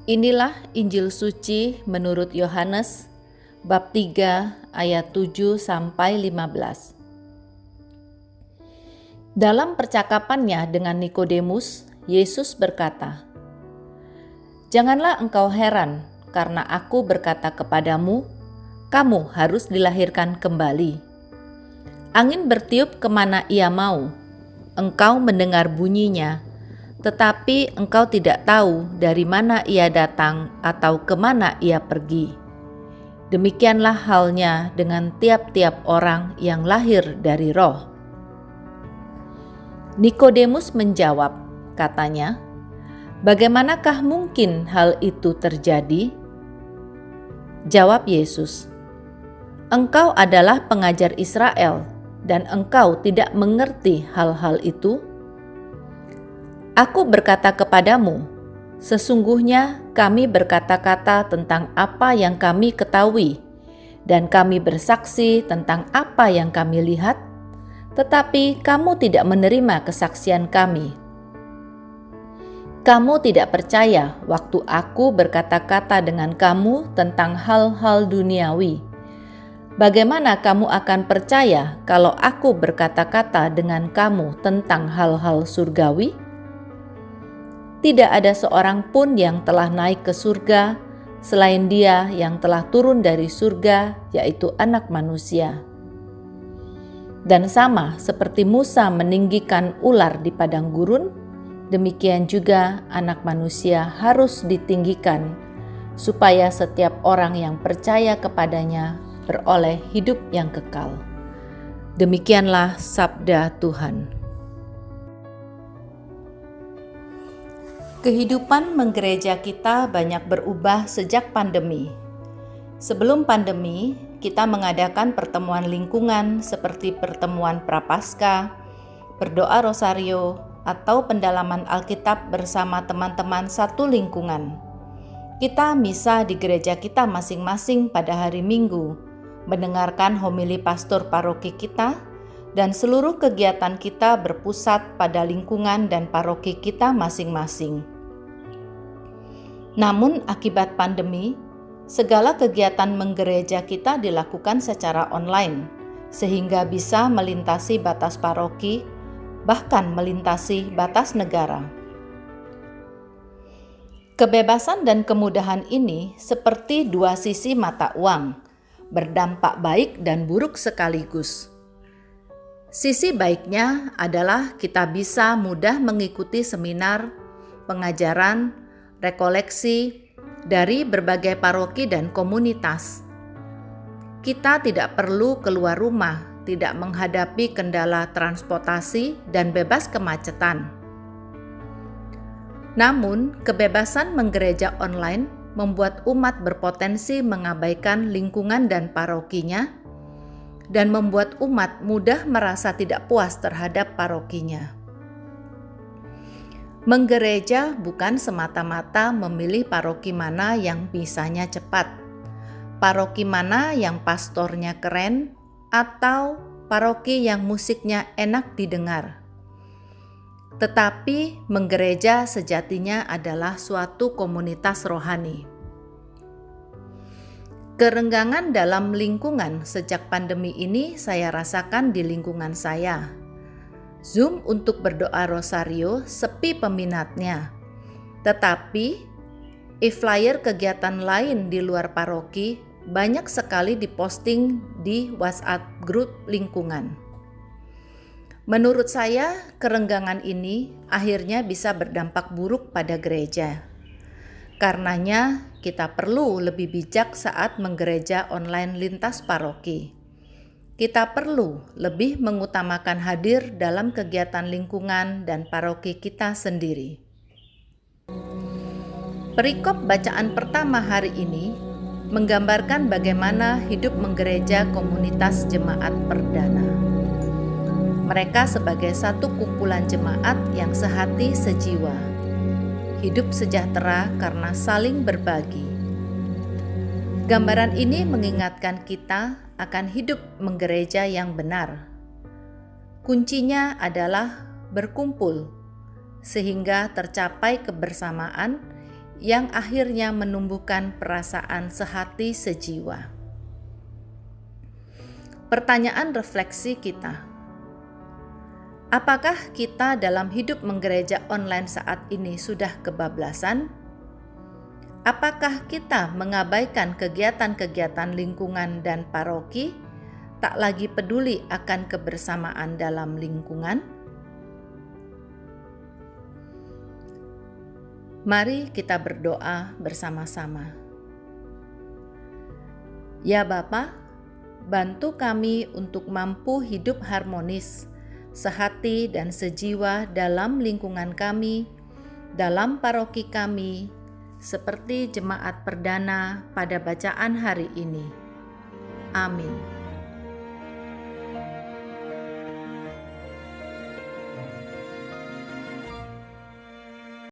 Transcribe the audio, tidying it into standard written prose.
Inilah Injil suci menurut Yohanes bab 3 ayat 7 sampai 15. Dalam percakapannya dengan Nikodemus, Yesus berkata, "Janganlah engkau heran karena aku berkata kepadamu, kamu harus dilahirkan kembali. Angin bertiup kemana ia mau, engkau mendengar bunyinya, tetapi engkau tidak tahu dari mana ia datang atau kemana ia pergi. Demikianlah halnya dengan tiap-tiap orang yang lahir dari Roh." Nikodemus menjawab, katanya, "Bagaimanakah mungkin hal itu terjadi?" Jawab Yesus, "Engkau adalah pengajar Israel, dan engkau tidak mengerti hal-hal itu? Aku berkata kepadamu, sesungguhnya kami berkata-kata tentang apa yang kami ketahui, dan kami bersaksi tentang apa yang kami lihat, tetapi kamu tidak menerima kesaksian kami. Kamu tidak percaya waktu aku berkata-kata dengan kamu tentang hal-hal duniawi. Bagaimana kamu akan percaya kalau aku berkata-kata dengan kamu tentang hal-hal surgawi? Tidak ada seorang pun yang telah naik ke surga selain Dia yang telah turun dari surga, yaitu Anak Manusia. Dan sama seperti Musa meninggikan ular di padang gurun, demikian juga Anak Manusia harus ditinggikan, supaya setiap orang yang percaya kepadanya beroleh hidup yang kekal. Demikianlah sabda Tuhan. Kehidupan menggereja kita banyak berubah sejak pandemi. Sebelum pandemi, kita mengadakan pertemuan lingkungan seperti pertemuan prapaskah, berdoa rosario, atau pendalaman Alkitab bersama teman-teman satu lingkungan. Kita misa di gereja kita masing-masing pada hari Minggu, mendengarkan homili pastor paroki kita, dan seluruh kegiatan kita berpusat pada lingkungan dan paroki kita masing-masing. Namun akibat pandemi, segala kegiatan menggereja kita dilakukan secara online, sehingga bisa melintasi batas paroki, bahkan melintasi batas negara. Kebebasan dan kemudahan ini seperti dua sisi mata uang, berdampak baik dan buruk sekaligus. Sisi baiknya adalah kita bisa mudah mengikuti seminar, pengajaran, rekoleksi dari berbagai paroki dan komunitas. Kita tidak perlu keluar rumah, tidak menghadapi kendala transportasi, dan bebas kemacetan. Namun, kebebasan menggereja online membuat umat berpotensi mengabaikan lingkungan dan parokinya, dan membuat umat mudah merasa tidak puas terhadap parokinya. Menggereja bukan semata-mata memilih paroki mana yang bisanya cepat, paroki mana yang pastornya keren, atau paroki yang musiknya enak didengar. Tetapi menggereja sejatinya adalah suatu komunitas rohani. Kerenggangan dalam lingkungan sejak pandemi ini saya rasakan di lingkungan saya. Zoom untuk berdoa rosario sepi peminatnya. Tetapi e-flyer kegiatan lain di luar paroki banyak sekali diposting di WhatsApp grup lingkungan. Menurut saya, kerenggangan ini akhirnya bisa berdampak buruk pada gereja. Karenanya, kita perlu lebih bijak saat menggereja online lintas paroki. Kita perlu lebih mengutamakan hadir dalam kegiatan lingkungan dan paroki kita sendiri. Perikop bacaan pertama hari ini menggambarkan bagaimana hidup menggereja komunitas jemaat perdana. Mereka sebagai satu kumpulan jemaat yang sehati sejiwa, hidup sejahtera karena saling berbagi. Gambaran ini mengingatkan kita akan hidup menggereja yang benar. Kuncinya adalah berkumpul, sehingga tercapai kebersamaan yang akhirnya menumbuhkan perasaan sehati sejiwa. Pertanyaan refleksi kita: apakah kita dalam hidup menggereja online saat ini sudah kebablasan? Apakah kita mengabaikan kegiatan-kegiatan lingkungan dan paroki, tak lagi peduli akan kebersamaan dalam lingkungan? Mari kita berdoa bersama-sama. Ya Bapa, bantu kami untuk mampu hidup harmonis, sehati dan sejiwa dalam lingkungan kami, dalam paroki kami, seperti jemaat perdana pada bacaan hari ini. Amin.